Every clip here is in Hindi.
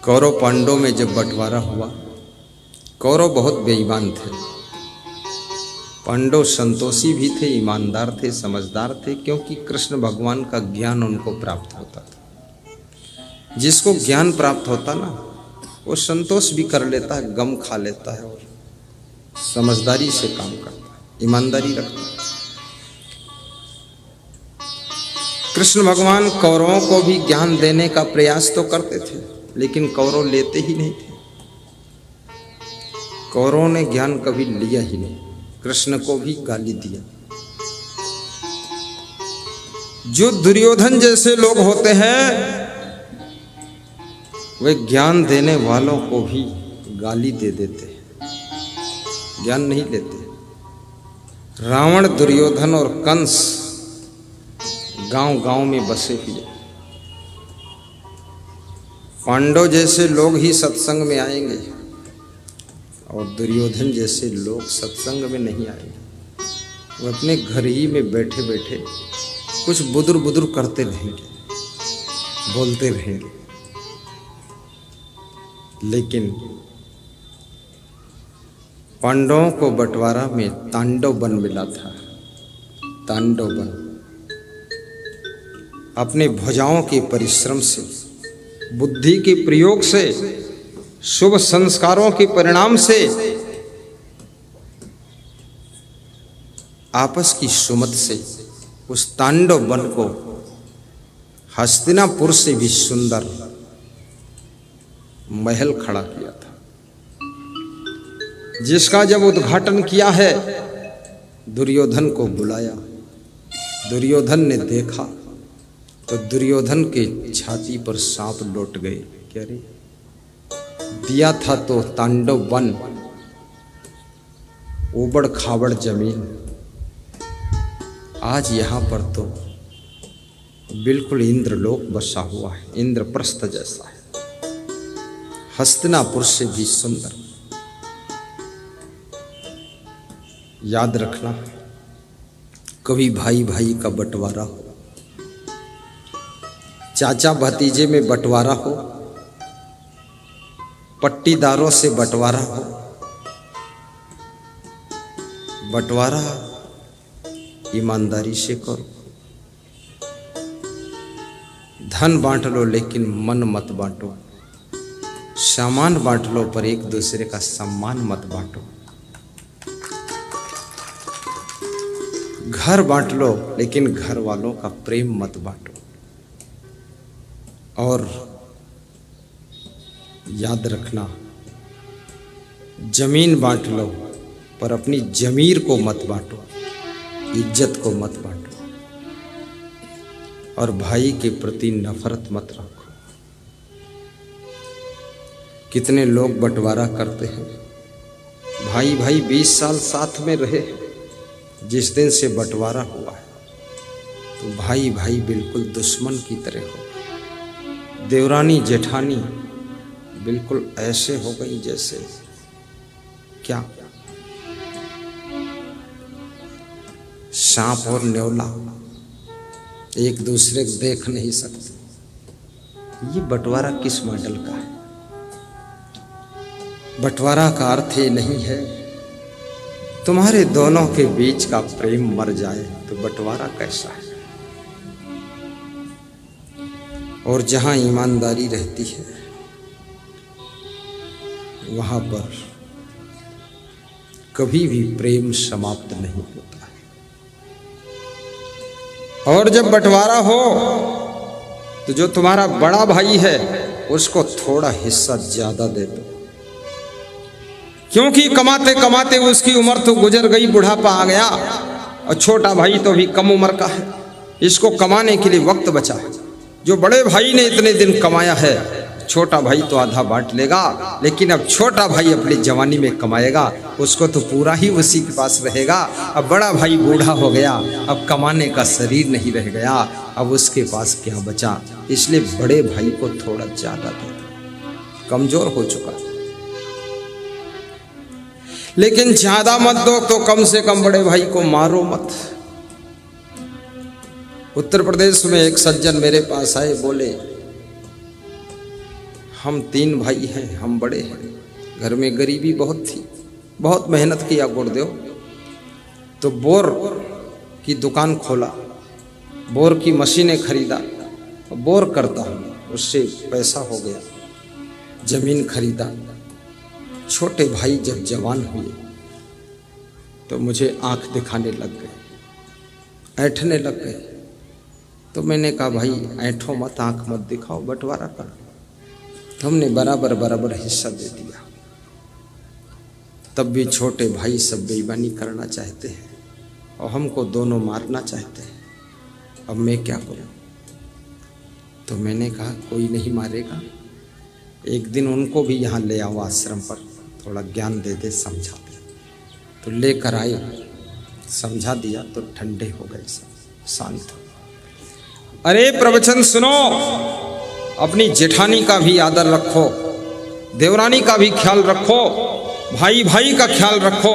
कौरव पांडवों में जब बंटवारा हुआ, कौरव बहुत बेईमान थे, पांडव संतोषी भी थे, ईमानदार थे, समझदार थे, क्योंकि कृष्ण भगवान का ज्ञान उनको प्राप्त होता था। जिसको ज्ञान प्राप्त होता ना, वो संतोष भी कर लेता है, गम खा लेता है और समझदारी से काम करता है, ईमानदारी रखता है। कृष्ण भगवान कौरवों को भी ज्ञान देने का प्रयास तो करते थे, लेकिन कौरव लेते ही नहीं थे। कौरवों ने ज्ञान कभी लिया ही नहीं, कृष्ण को भी गाली दिया। जो दुर्योधन जैसे लोग होते हैं, वे ज्ञान देने वालों को भी गाली दे देते हैं, ज्ञान नहीं लेते। रावण, दुर्योधन और कंस गांव-गांव में बसे हुए। पांडव जैसे लोग ही सत्संग में आएंगे और दुर्योधन जैसे लोग सत्संग में नहीं आएंगे। वो अपने घर ही में बैठे बैठे कुछ बुदुर बुदुर करते रहेंगे, बोलते रहेंगे। लेकिन पांडवों को बंटवारा में तांडव वन मिला था। तांडव वन अपने भुजाओं के परिश्रम से, बुद्धि के प्रयोग से, शुभ संस्कारों के परिणाम से, आपस की सुमत से उस तांडव वन को हस्तिनापुर से भी सुंदर महल खड़ा किया था, जिसका जब उद्घाटन किया है, दुर्योधन को बुलाया। दुर्योधन ने देखा तो दुर्योधन के छाती पर सांप लौट गए। क्या रे, दिया था तो तांडव वन, उबड़ खाबड़ जमीन, आज यहां पर तो बिल्कुल इंद्रलोक बसा हुआ है, इंद्रप्रस्थ जैसा है, हस्तिनापुर से भी सुंदर। याद रखना, कभी भाई भाई का बंटवारा हो, चाचा भतीजे में बंटवारा हो, पट्टीदारों से बंटवारा हो, बंटवारा ईमानदारी से करो। धन बांट लो लेकिन मन मत बांटो, सामान बांट लो पर एक दूसरे का सम्मान मत बांटो। घर बांट लो लेकिन घर वालों का प्रेम मत बांटो। और याद रखना, जमीन बांट लो पर अपनी जमीर को मत बांटो, इज्जत को मत बांटो। और भाई के प्रति नफरत मत रखो। कितने लोग बंटवारा करते हैं, भाई भाई 20 साल साथ में रहे, जिस दिन से बंटवारा हुआ है तो भाई भाई बिल्कुल दुश्मन की तरह हो। देवरानी जेठानी बिल्कुल ऐसे हो गई जैसे क्या, सांप और न्योला एक दूसरे को देख नहीं सकते। ये बंटवारा किस मॉडल का है? बंटवारा का अर्थ ये नहीं है तुम्हारे दोनों के बीच का प्रेम मर जाए तो बंटवारा कैसा है? और जहां ईमानदारी रहती है वहां पर कभी भी प्रेम समाप्त नहीं होता है। और जब बंटवारा हो तो जो तुम्हारा बड़ा भाई है उसको थोड़ा हिस्सा ज्यादा दे दो, क्योंकि कमाते कमाते उसकी उम्र तो गुजर गई, बुढ़ापा आ गया, और छोटा भाई तो भी कम उम्र का है, इसको कमाने के लिए वक्त बचा है। जो बड़े भाई ने इतने दिन कमाया है, छोटा भाई तो आधा बांट लेगा, लेकिन अब छोटा भाई अपनी जवानी में कमाएगा, उसको तो पूरा ही उसी के पास रहेगा। अब बड़ा भाई बूढ़ा हो गया, अब कमाने का शरीर नहीं रह गया, अब उसके पास क्या बचा? इसलिए बड़े भाई को थोड़ा ज्यादा दे दो, कमजोर हो चुका। लेकिन ज्यादा मत दो तो कम से कम बड़े भाई को मारो मत। उत्तर प्रदेश में एक सज्जन मेरे पास आए, बोले हम 3 भाई हैं, हम बड़े हैं, घर में गरीबी बहुत थी, बहुत मेहनत किया गुरुदेव। तो बोर की दुकान खोला, बोर की मशीनें खरीदा, बोर करता हूँ, उससे पैसा हो गया, जमीन खरीदा। छोटे भाई जब जवान हुए तो मुझे आंख दिखाने लग गए, ऐंठने लग गए। तो मैंने कहा भाई ऐंठो मत, आंख मत दिखाओ, बंटवारा करो। तो हमने बराबर बराबर हिस्सा दे दिया। तब भी छोटे भाई सब बेईमानी करना चाहते हैं और हमको दोनों मारना चाहते हैं। अब मैं क्या करूं? तो मैंने कहा कोई नहीं मारेगा, एक दिन उनको भी यहाँ ले आओ आश्रम पर, थोड़ा ज्ञान दे दे, समझा दे। तो लेकर आए, समझा दिया तो ठंडे हो गए, सब शांत हो। अरे प्रवचन सुनो, अपनी जेठानी का भी आदर रखो, देवरानी का भी ख्याल रखो, भाई भाई का ख्याल रखो।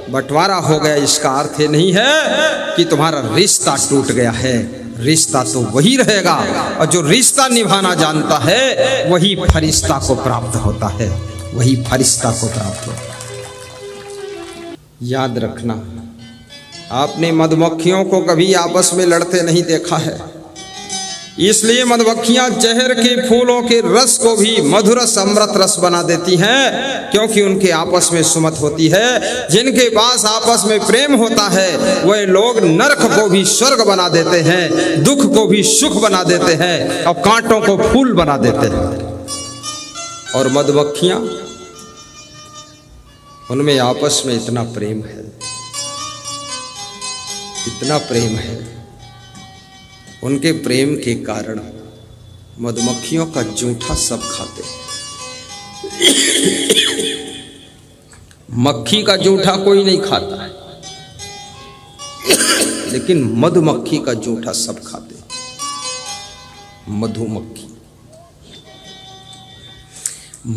बंटवारा हो गया इसका अर्थ ये नहीं है कि तुम्हारा रिश्ता टूट गया है। रिश्ता तो वही रहेगा, और जो रिश्ता निभाना जानता है वही फरिश्ता को प्राप्त होता है, वही फरिश्ता को प्राप्त होता है। याद रखना, आपने मधुमक्खियों को कभी आपस में लड़ते नहीं देखा है, इसलिए मधुमक्खियां जहर के फूलों के रस को भी मधुरस अमृत रस बना देती हैं, क्योंकि उनके आपस में सुमत होती है। जिनके पास आपस में प्रेम होता है वह लोग नरक को भी स्वर्ग बना देते हैं, दुख को भी सुख बना देते हैं, और कांटों को फूल बना देते हैं। और मधुमक्खियां, उनमें आपस में इतना प्रेम है, इतना प्रेम है, उनके प्रेम के कारण मधुमक्खियों का जूठा सब खाते। मक्खी का जूठा कोई नहीं खाता है, लेकिन मधुमक्खी का जूठा सब खाते। मधुमक्खी,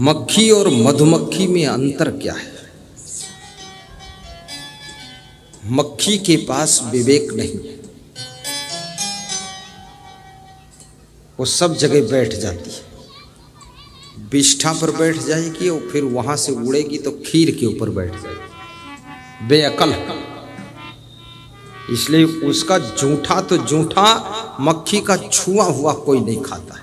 मक्खी और मधुमक्खी में अंतर क्या है? मक्खी के पास विवेक नहीं, वो सब जगह बैठ जाती है। बिष्ठा पर बैठ जाएगी और फिर वहां से उड़ेगी तो खीर के ऊपर बैठ जाएगी, बेअकल। इसलिए उसका जूठा तो जूठा, मक्खी का छुआ हुआ कोई नहीं खाता है।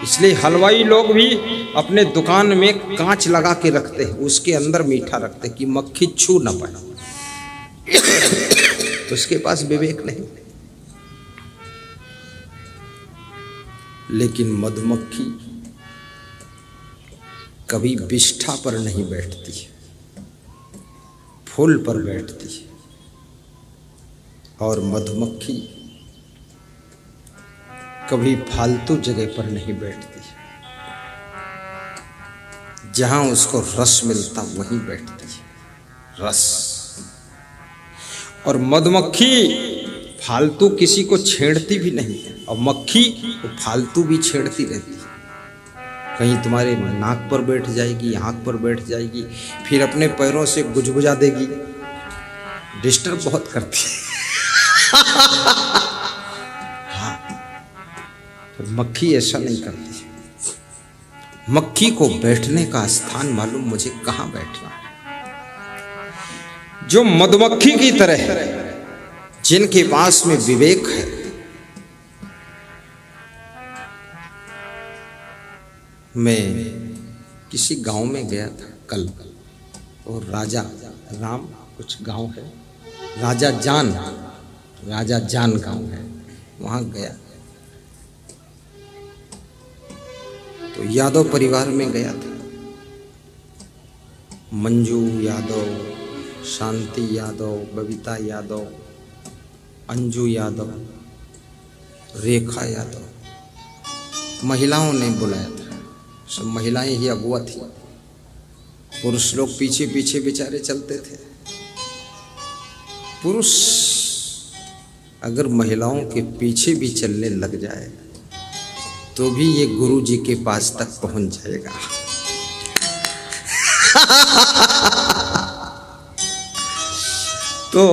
इसलिए हलवाई लोग भी अपने दुकान में कांच लगा के रखते हैं, उसके अंदर मीठा रखते कि मक्खी छू ना पाए। उसके पास विवेक नहीं। लेकिन मधुमक्खी कभी बिष्ठा पर नहीं बैठती है, फूल पर बैठती है। और मधुमक्खी कभी फालतू जगह पर नहीं बैठती है, जहां उसको रस मिलता वहीं बैठती है, रस। और मधुमक्खी फालतू किसी को छेड़ती भी नहीं है, और मक्खी वो फालतू भी छेड़ती रहती है। कहीं तुम्हारे नाक पर बैठ जाएगी, आँख पर बैठ जाएगी, फिर अपने पैरों से गुजगुजा देगी, डिस्टर्ब बहुत करती है। हाँ, पर मक्खी ऐसा नहीं करती है। मक्खी को बैठने का स्थान मालूम मुझे कहाँ बैठना है। जो मधुमक्खी की तरह जिनके पास में विवेक है, मैं किसी गांव में गया था कल, और राजा राम कुछ गांव है, राजा जान गांव है, वहां गया। तो यादव परिवार में गया था। मंजू यादव, शांति यादव, बबीता यादव, अंजू यादव, रेखा यादव, महिलाओं ने बुलाया था। सब महिलाएं ही अगुआ थी, पुरुष लोग पीछे पीछे बेचारे चलते थे। पुरुष अगर महिलाओं के पीछे भी चलने लग जाए तो भी ये गुरु जी के पास तक पहुंच जाएगा। तो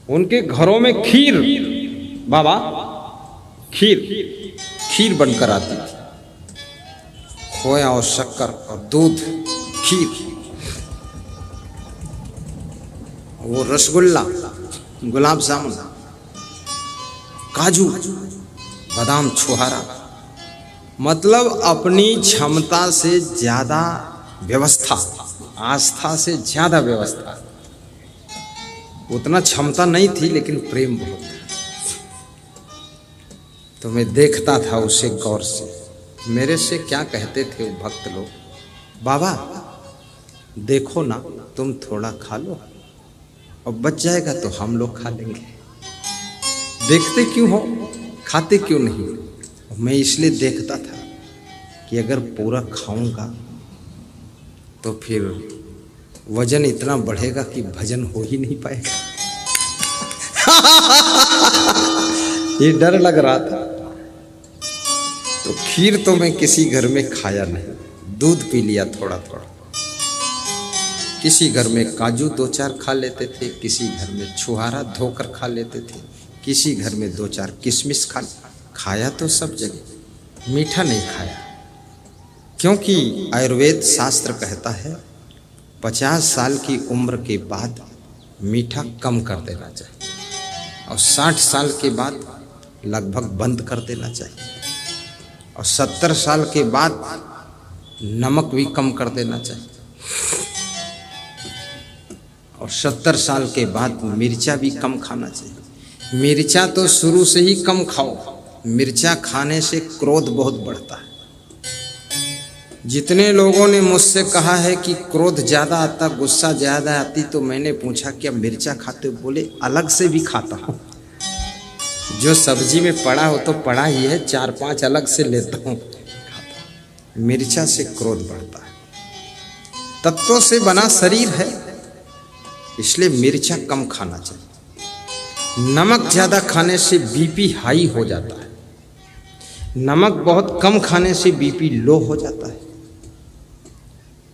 उनके घरों में खीर, बाबा खीर बनकर आती थी। खोया और शक्कर और दूध, खीर, वो रसगुल्ला, गुलाब जामुन, काजू, बादाम, छुहारा, मतलब अपनी क्षमता से ज्यादा व्यवस्था, आस्था से ज्यादा व्यवस्था। उतना क्षमता नहीं थी लेकिन प्रेम बहुत था। तो मैं देखता था उसे गौर से। मेरे से क्या कहते थे वो भक्त लोग, बाबा देखो ना, तुम थोड़ा खा लो और बच जाएगा तो हम लोग खा लेंगे। देखते क्यों हो, खाते क्यों नहीं? मैं इसलिए देखता था कि अगर पूरा खाऊंगा तो फिर वजन इतना बढ़ेगा कि भजन हो ही नहीं पाएगा। ये डर लग रहा था। तो खीर तो मैं किसी घर में खाया नहीं, दूध पी लिया थोड़ा थोड़ा। किसी घर में काजू 2-4 खा लेते थे, किसी घर में छुहारा धोकर खा लेते थे, किसी घर में 2-4 किशमिश खाया तो सब जगह, मीठा नहीं खाया। क्योंकि आयुर्वेद शास्त्र कहता है 50 साल की उम्र के बाद मीठा कम कर देना चाहिए और 60 साल के बाद लगभग बंद कर देना चाहिए और 70 साल के बाद नमक भी कम कर देना चाहिए और 70 साल के बाद मिर्चा भी कम खाना चाहिए। मिर्चा तो शुरू से ही कम खाओ, मिर्चा खाने से क्रोध बहुत बढ़ता है। जितने लोगों ने मुझसे कहा है कि क्रोध ज़्यादा आता, गुस्सा ज़्यादा आती, तो मैंने पूछा क्या मिर्चा खाते हो? बोले अलग से भी खाता हूँ, जो सब्जी में पड़ा हो तो पड़ा ही है, 4-5 अलग से लेता हूँ, खाता। मिर्चा से क्रोध बढ़ता है। तत्वों से बना शरीर है, इसलिए मिर्चा कम खाना चाहिए। नमक ज़्यादा खाने से बीपी हाई हो जाता है, नमक बहुत कम खाने से बीपी लो हो जाता है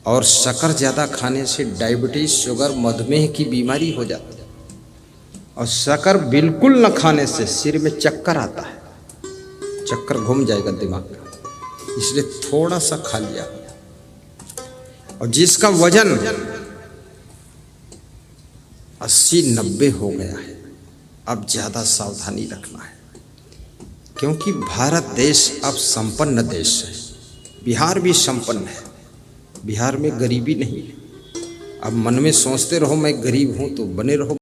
और शक्कर ज़्यादा खाने से डायबिटीज, शुगर, मधुमेह की बीमारी हो जाती है और शक्कर बिल्कुल न खाने से सिर में चक्कर आता है, चक्कर घूम जाएगा दिमाग का, इसलिए थोड़ा सा खा लिया। और जिसका वजन 80-90 हो गया है, अब ज़्यादा सावधानी रखना है, क्योंकि भारत देश अब संपन्न देश है। बिहार भी संपन्न है, बिहार में गरीबी नहीं है। अब मन में सोचते रहो मैं गरीब हूँ तो बने रहो